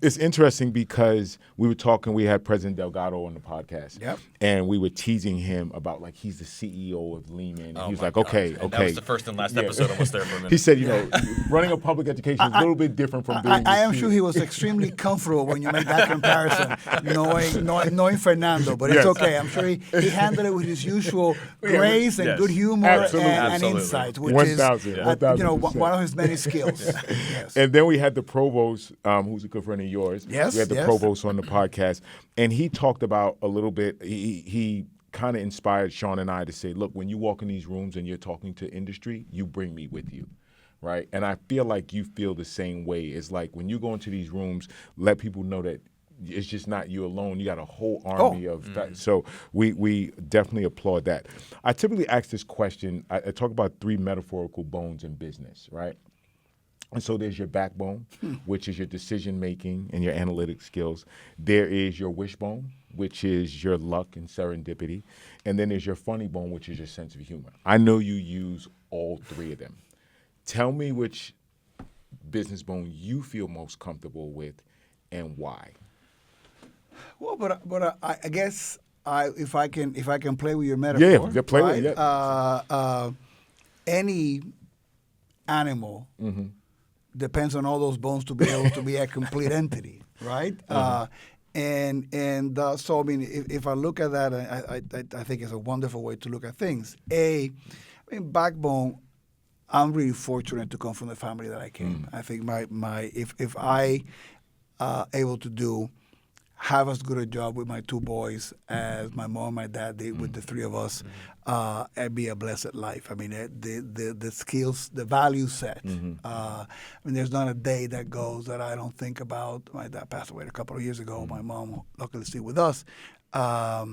Speaker 3: It's interesting because we had President Delgado on the podcast, and we were teasing him about like he's the CEO of Lehman, and he was like, okay.
Speaker 1: That was the first and last episode almost there for a minute.
Speaker 3: He said, running a public education is a little bit different from being
Speaker 2: I am sure he was extremely comfortable when you make that comparison, knowing Fernando, but it's okay. I'm sure he handled it with his usual grace and good humor and insight, which is one of his many skills.
Speaker 3: And then we had the provost, who's a good friend of yours. We had the provost on the podcast, and he talked about a little bit. He kind of inspired Sean and I to say, look, when you walk in these rooms and you're talking to industry, you bring me with you. Right. And I feel like you feel the same way. It's like when you go into these rooms, let people know that it's just not you alone. You got a whole army of that. So we definitely applaud that. I typically ask this question. I talk about 3 metaphorical bones in business, right? And so there's your backbone, which is your decision making and your analytic skills. There is your wishbone, which is your luck and serendipity. And then there's your funny bone, which is your sense of humor. I know you use all 3 of them. Tell me which business bone you feel most comfortable with and why.
Speaker 2: Well, but I guess if I can play with your metaphor,
Speaker 3: Yeah, play with it.
Speaker 2: Any animal depends on all those bones to be able to be a complete entity, right? So I mean, if I look at that, I think it's a wonderful way to look at things. I mean, backbone. I'm really fortunate to come from the family that I came. I think if I able to have as good a job with my 2 boys as my mom and my dad did with the 3 of us, it'd be a blessed life. I mean, the skills, the value set. I mean, there's not a day that goes that I don't think about. My dad passed away a couple of years ago. My mom, luckily, still with us. How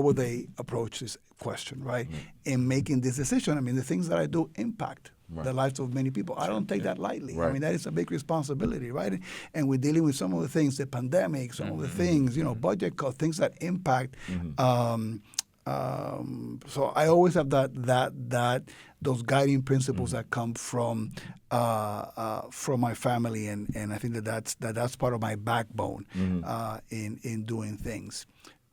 Speaker 2: would they approach this question, right? In making this decision, I mean, the things that I do impact the lives of many people. I don't take that lightly. I mean, that is a big responsibility, right? And we're dealing with some of the things, the pandemic, some of the things, budget cuts, things that impact. So I always have those guiding principles that come from my family, and I think that's part of my backbone in doing things.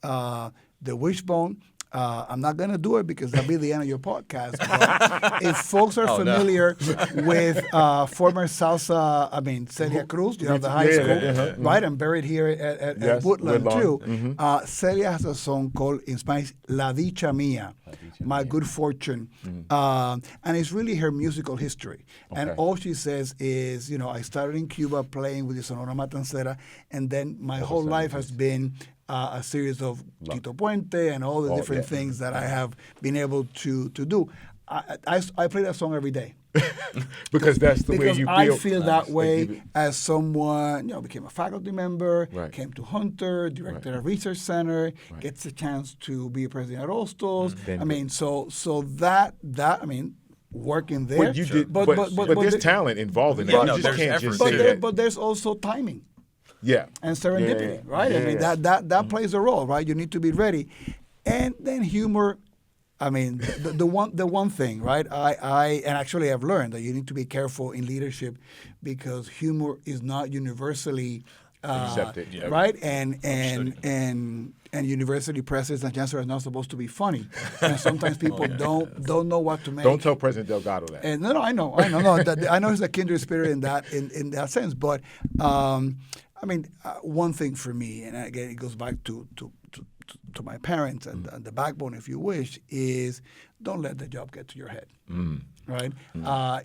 Speaker 2: The wishbone. I'm not going to do it because that'll be the end of your podcast. But if folks are familiar with former salsa, Celia Cruz, you know, the high school, right? I'm buried here at Woodland, too. Celia has a song called, in Spanish, La Dicha Mía, My Good Fortune. And it's really her musical history. And all she says is, I started in Cuba playing with the Sonora Matancera, and then my whole life has been a series of Tito Puente and all the different things that I have been able to do. I play that song every day.
Speaker 3: because that's the way you feel.
Speaker 2: Because I feel that way as someone, became a faculty member, came to Hunter, directed a research center, gets a chance to be a president at Ostos. Working there.
Speaker 3: But you did, but there's talent involved in that. You just can't just say that.
Speaker 2: But there's also timing.
Speaker 3: Yeah.
Speaker 2: And serendipity, right? That plays a role, right? You need to be ready. And then humor, the one thing, right? I actually have learned that you need to be careful in leadership because humor is not universally
Speaker 3: accepted,
Speaker 2: right? And university presidents and chancellors are not supposed to be funny. And sometimes people don't know what to make.
Speaker 3: Don't tell President Delgado that.
Speaker 2: And no, I know. I know there's a kindred spirit in that sense. But one thing for me, and again, it goes back to my parents and the backbone, if you wish, is don't let the job get to your head, right?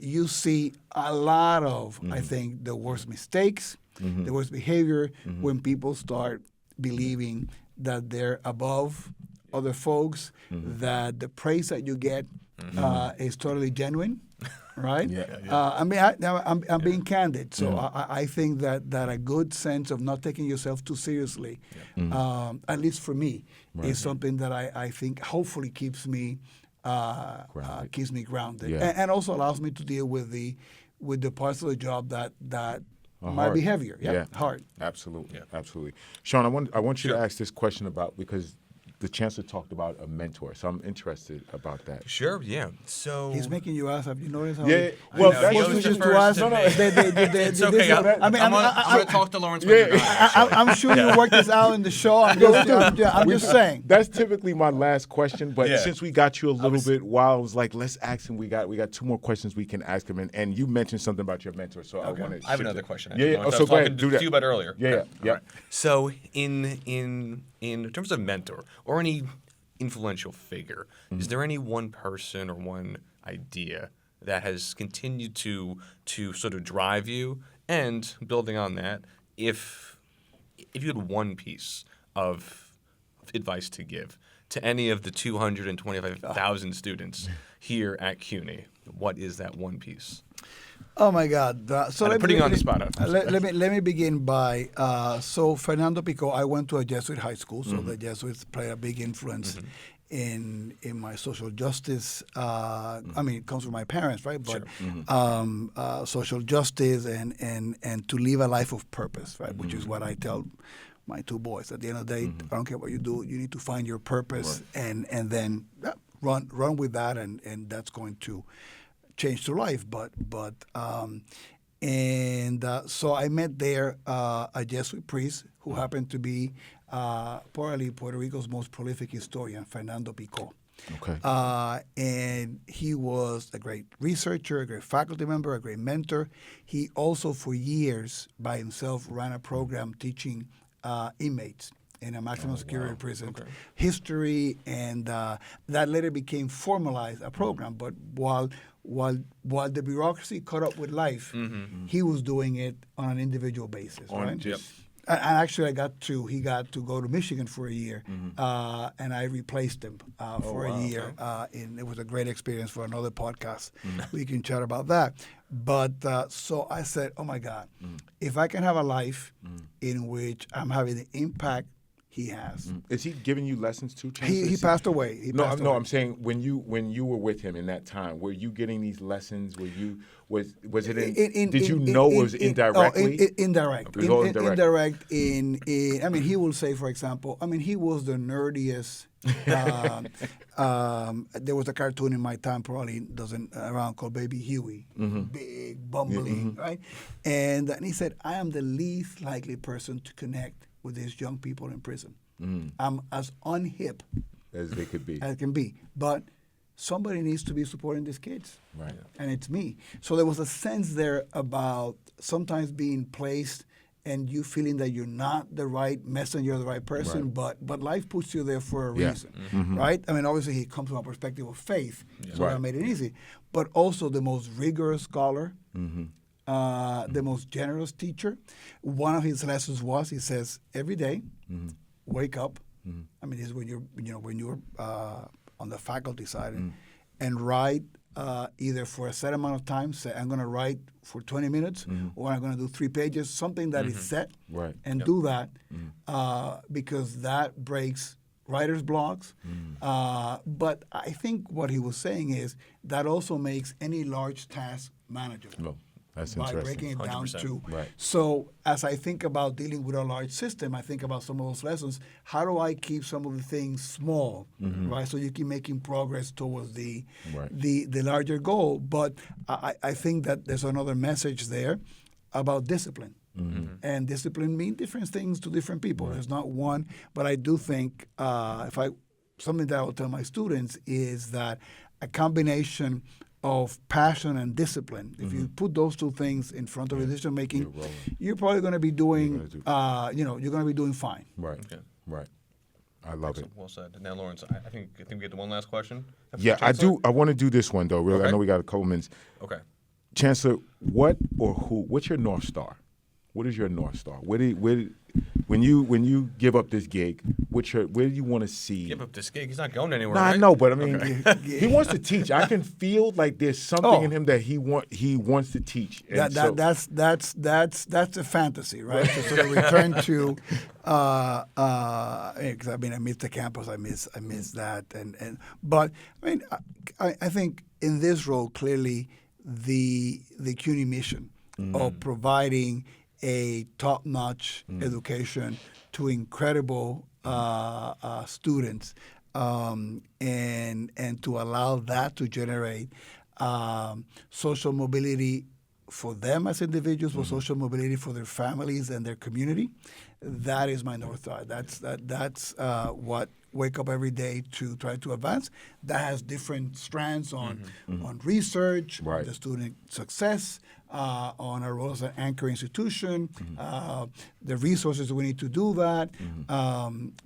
Speaker 2: You see a lot of, I think, the worst mistakes, the worst behavior when people start believing that they're above other folks, that the praise that you get is totally genuine. Right? I'm being candid. So I think that a good sense of not taking yourself too seriously, at least for me, is something that I think hopefully keeps me grounded, and also allows me to deal with the parts of the job that might be heavier. Hard.
Speaker 3: Absolutely. Sean, I want you to ask this question about, because the Chancellor talked about a mentor, so I'm interested about that.
Speaker 1: Sure, yeah. So
Speaker 2: he's making you ask. Have you noticed how?
Speaker 3: Yeah. Well, that's
Speaker 1: just to ask. It's okay. I'm going to talk to Lawrence.
Speaker 2: I'm sure you worked this out in the show. I'm just saying.
Speaker 3: That's typically my last question, but since we got you a little bit while, I was like, let's ask him. We got 2 more questions we can ask him, and you mentioned something about your mentor, so I want to.
Speaker 1: I have another question.
Speaker 3: So go ahead.
Speaker 1: Do that. To you about earlier.
Speaker 3: Yeah.
Speaker 1: Right. So in terms of mentor or any influential figure, is there any one person or one idea that has continued to sort of drive you? And building on that, if you had one piece of advice to give to any of the 225,000 students here at CUNY, what is that one piece?
Speaker 2: Oh my God!
Speaker 1: I'm putting you on the spot.
Speaker 2: Let me begin by so Fernando Pico. I went to a Jesuit high school, so the Jesuits played a big influence in my social justice. I mean, it comes from my parents, right? But social justice and to live a life of purpose, right? Which is what I tell my two boys. At the end of the day, I don't care what you do. You need to find your purpose and then run with that, and that's going to change to life. So I met there a Jesuit priest who happened to be probably Puerto Rico's most prolific historian, Fernando Pico.
Speaker 3: Okay.
Speaker 2: And he was a great researcher, a great faculty member, a great mentor. He also, for years, by himself, ran a program teaching inmates in a maximum security prison history, and that later became formalized, a program. But while the bureaucracy caught up with life, he was doing it on an individual basis, right?
Speaker 1: Yep.
Speaker 2: And actually, he got to go to Michigan for a year, and I replaced him for a year. And it was a great experience for another podcast. We can chat about that. But so I said, oh my God, if I can have a life in which I'm having the impact he has.
Speaker 3: Is he giving you lessons too, Chancellor?
Speaker 2: He passed away.
Speaker 3: I'm saying when you were with him in that time, were you getting these lessons? Was it did you know it was indirectly?
Speaker 2: Indirect.
Speaker 3: It was all indirect.
Speaker 2: I mean, he will say, for example, he was the nerdiest. There was a cartoon in my time, probably doesn't around, called Baby Huey, big, bumbling, right? And he said, I am the least likely person to connect with these young people in prison. I'm as unhip
Speaker 3: as they could be.
Speaker 2: As can be. But somebody needs to be supporting these kids.
Speaker 3: Right.
Speaker 2: And it's me. So there was a sense there about sometimes being placed and you feeling that you're not the right messenger, the right person, but life puts you there for a reason, right? I mean, obviously he comes from a perspective of faith, so that made it easy. But also the most rigorous scholar, the most generous teacher. One of his lessons was, he says, every day, wake up. I mean, this is when you're on the faculty side, and write either for a set amount of time. Say, I'm going to write for 20 minutes, or I'm going to do 3 pages, something that is set, and do that, because that breaks writer's blocks. But I think what he was saying is that also makes any large task manageable.
Speaker 3: No, that's
Speaker 2: by
Speaker 3: interesting.
Speaker 2: breaking it down
Speaker 1: 100%.
Speaker 2: to.
Speaker 3: Right.
Speaker 2: So as I think about dealing with a large system, I think about some of those lessons. How do I keep some of the things small, right? So you keep making progress towards the larger goal. But I think that there's another message there about discipline. And discipline means different things to different people. There's not one, but I do think something that I will tell my students is that a combination of passion and discipline. If you put those two things in front of decision making, you're probably going to be doing, you're going to be doing fine.
Speaker 3: Right.
Speaker 1: Okay.
Speaker 3: Right. I love it.
Speaker 1: Well said. Now, Lawrence, I think we get to one last question.
Speaker 3: Yeah, I do. I want to do this one though. Really, I know we got a couple minutes.
Speaker 1: Okay.
Speaker 3: Chancellor, what's your North Star? What is your North Star? When you give up this gig, where do you want to see?
Speaker 1: Give up this gig. He's not going anywhere.
Speaker 3: No,
Speaker 1: right?
Speaker 3: I know, but I mean, he wants to teach. I can feel like there's something in him that he wants to teach. And
Speaker 2: that's a fantasy, right? To sort of return to, because I miss the campus, I miss that, but I mean, I think in this role clearly the CUNY mission of providing a top-notch education to incredible students, and to allow that to generate social mobility for them as individuals, but social mobility for their families and their community. That is my North Star. That's what wake up every day to try to advance. That has different strands on research, the student success, on our role as an anchor institution, the resources we need to do that.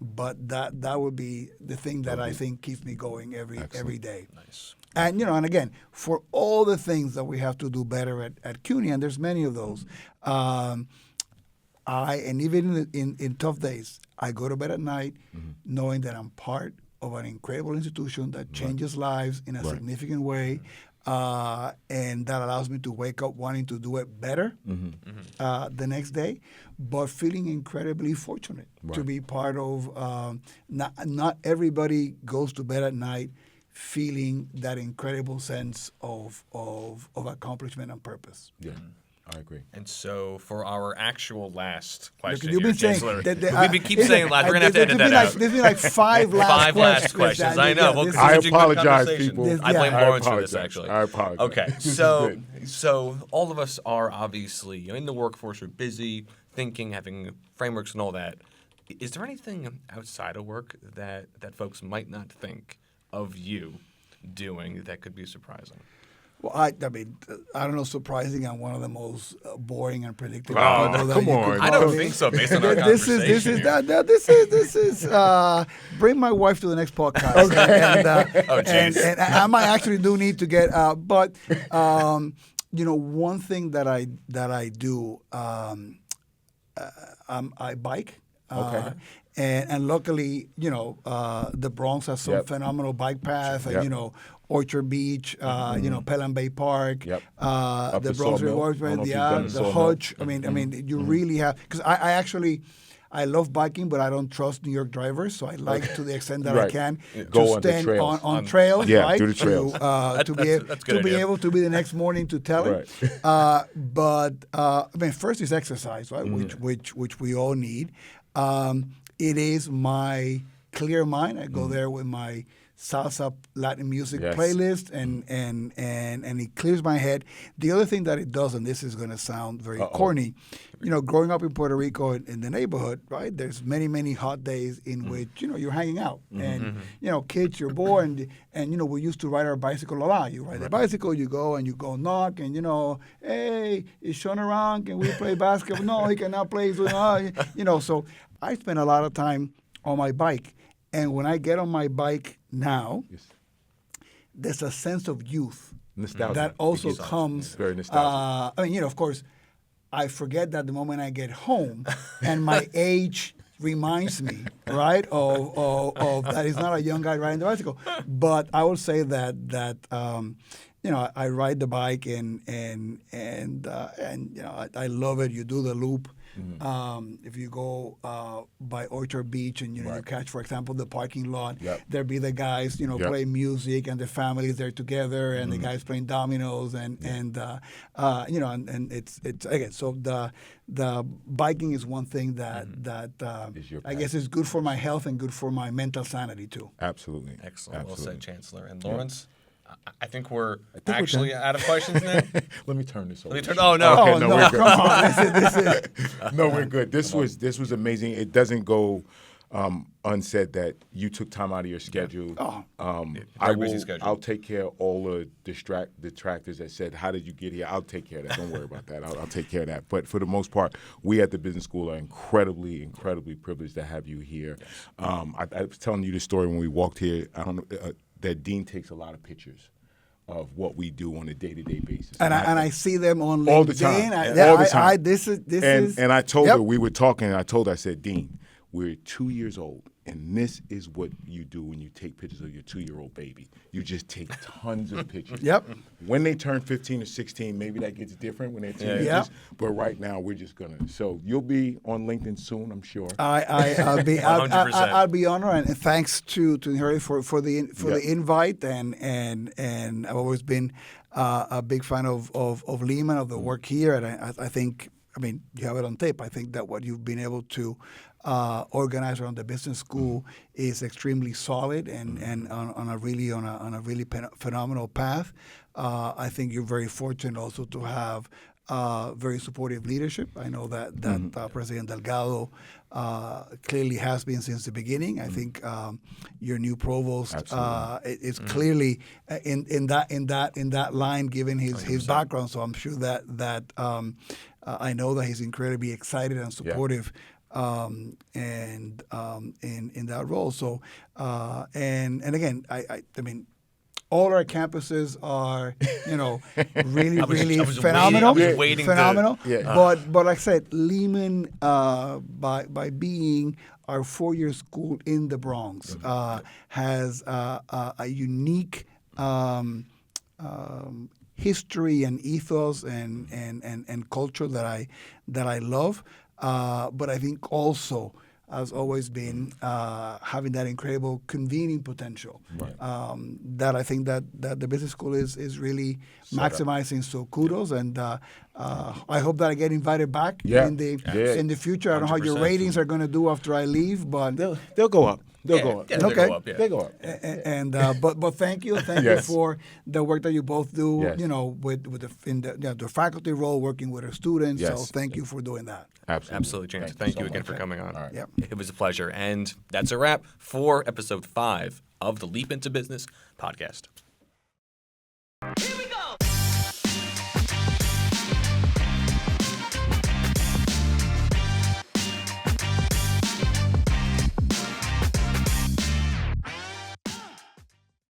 Speaker 2: But that would be the thing that I think keeps me going every day. Nice. And and again, for all the things that we have to do better at CUNY, and there's many of those. And even in tough days, I go to bed at night knowing that I'm part of an incredible institution that changes lives in a significant way. and that allows me to wake up wanting to do it better the next day, but feeling incredibly fortunate to be part of. Not everybody goes to bed at night feeling that incredible sense of accomplishment and purpose.
Speaker 3: Yeah, I agree.
Speaker 1: And so, for our actual last question,
Speaker 2: You've been saying
Speaker 1: Chancellor,
Speaker 2: that,
Speaker 1: we keep saying last. We're gonna have to edit that out.
Speaker 2: There's been like five last
Speaker 1: questions.
Speaker 2: that-
Speaker 1: I know.
Speaker 2: yeah,
Speaker 1: Well,
Speaker 2: this
Speaker 1: this
Speaker 3: I
Speaker 1: is a good
Speaker 3: apologize,
Speaker 1: conversation.
Speaker 3: people.
Speaker 1: I blame
Speaker 2: Yeah.
Speaker 1: Lawrence for this, actually.
Speaker 3: I apologize.
Speaker 1: Okay,
Speaker 3: This is
Speaker 1: so
Speaker 3: good.
Speaker 1: all of us are obviously in the workforce. We're busy thinking, having frameworks, and all that. Is there anything outside of work that folks might not think of you doing that could be surprising?
Speaker 2: Well, I mean, I don't know. Surprising, I'm one of the most boring and predictable
Speaker 3: Oh,
Speaker 2: people that
Speaker 3: come
Speaker 2: you
Speaker 3: on.
Speaker 2: could
Speaker 1: I don't
Speaker 2: probably-
Speaker 1: think so, based on our
Speaker 2: This
Speaker 1: conversation.
Speaker 2: is bring my wife to the next podcast. And I might actually do need to get, but one thing that I do, I bike.
Speaker 3: Okay.
Speaker 2: And luckily, the Bronx has some
Speaker 3: Yep.
Speaker 2: phenomenal bike paths.
Speaker 3: Yep.
Speaker 2: And, Orchard Beach, Pelham Bay Park,
Speaker 3: Yep.
Speaker 2: the
Speaker 3: Up to
Speaker 2: Bronx
Speaker 3: Sawmill. I
Speaker 2: Rewards,
Speaker 3: don't know if you've
Speaker 2: the
Speaker 3: done the Sawmill.
Speaker 2: Hutch. I mean, you really have, because I love biking, but I don't trust New York drivers, so I like to the extent that I
Speaker 3: Right.
Speaker 2: can
Speaker 3: Go
Speaker 2: to
Speaker 3: on the
Speaker 2: stand
Speaker 3: trails.
Speaker 2: on trails,
Speaker 3: Yeah,
Speaker 2: right?
Speaker 3: do the trails.
Speaker 2: To be
Speaker 1: That's a good idea.
Speaker 2: able to be the next morning to tell it. But first is exercise, right? Which we all need. It is my clear mind. I go there with my salsa Latin music
Speaker 3: Yes.
Speaker 2: playlist, and it clears my head. The other thing that it does, and this is going to sound very corny, growing up in Puerto Rico in the neighborhood, right? There's many hot days in which you're hanging out, and kids, you're bored, and we used to ride our bicycle a lot. You ride the bicycle, you go knock, and hey, is Sean around? Can we play basketball? No, he cannot play. So I spend a lot of time on my bike. And when I get on my bike now,
Speaker 3: Yes.
Speaker 2: there's a sense of youth
Speaker 3: Nostalgia.
Speaker 2: that also
Speaker 3: It gets-
Speaker 2: comes.
Speaker 3: It's very nostalgic.
Speaker 2: Of course, I forget that the moment I get home, and my age reminds me, right, of that he's not a young guy riding the bicycle. But I will say that I ride the bike, and I love it. You do the loop. If you go by Orchard Beach and you catch, for example, the parking lot, there be the guys play music, and the families there together, and the guys playing dominoes, and it's again. So the biking is one thing that
Speaker 3: Is your
Speaker 2: I guess is good for my health and good for my mental sanity too.
Speaker 3: Absolutely.
Speaker 1: Excellent.
Speaker 3: Absolutely.
Speaker 1: Well said, Chancellor. And Lawrence, I think we're
Speaker 3: we're
Speaker 1: actually
Speaker 3: done.
Speaker 1: out of questions now.
Speaker 3: Let me turn this over.
Speaker 1: Let me turn. Oh no.
Speaker 3: Okay,
Speaker 2: Oh
Speaker 3: no,
Speaker 2: no,
Speaker 3: we're good.
Speaker 2: come on! This is
Speaker 3: No, we're good. This was amazing. It doesn't go unsaid that you took time out of your schedule.
Speaker 1: Very busy schedule.
Speaker 3: I'll take care of all the detractors that said, "How did you get here?" I'll take care of that. Don't worry about that. I'll take care of that. But for the most part, we at the business school are incredibly privileged to have you here. I was telling you the story when we walked here. I don't know that Dean takes a lot of pictures of what we do on a day-to-day basis.
Speaker 2: and I see them on LinkedIn.
Speaker 3: all the time.
Speaker 2: Yeah,
Speaker 3: All the time.
Speaker 2: this is.
Speaker 3: And I told
Speaker 2: Yep.
Speaker 3: her, we were talking, and I told her, I said, Dean, we're 2 years old, and this is what you do when you take pictures of your 2-year-old baby. You just take tons of pictures.
Speaker 2: Yep.
Speaker 3: When they turn 15 or 16, maybe that gets different when they're teenagers.
Speaker 2: Yeah.
Speaker 3: But right now, we're just going to. So you'll be on LinkedIn soon, I'm sure.
Speaker 2: I'll be
Speaker 1: 100%.
Speaker 2: I'll be honored, and thanks to Harry for the invite, and I've always been a big fan of Lehman, of the work here, and I think you have it on tape. I think that what you've been able to organize around the business school is extremely solid and on a really phenomenal path. I think you're very fortunate also to have very supportive leadership. I know that President Delgado clearly has been since the beginning. I think your new provost is clearly in that line, given his background. So I'm sure that I know that he's incredibly excited and supportive. And in that role. So and again, I mean, all our campuses are really phenomenal. Phenomenal. But like I said, Lehman by being our 4-year school in the Bronx has a unique history and ethos and culture that I love. But I think also has always been having that incredible convening potential. That I think that the business school is really maximizing. So kudos, and I hope that I get invited back in the future. I don't know how your
Speaker 1: 100%.
Speaker 2: ratings are going to do after I leave, but
Speaker 3: They'll go up. They'll go up.
Speaker 1: Yeah,
Speaker 2: Okay.
Speaker 1: they go up, yeah.
Speaker 3: They go up.
Speaker 2: and but thank you
Speaker 3: Yes.
Speaker 2: for the work that you both do.
Speaker 3: Yes.
Speaker 2: You know, with the faculty role, working with our students. So
Speaker 3: Yes.
Speaker 2: thank you for doing that.
Speaker 1: Absolutely, James. Thank you again for coming on.
Speaker 3: All right.
Speaker 2: Yep.
Speaker 1: It was a pleasure. And that's a wrap for episode 5 of the Leap Into Business podcast.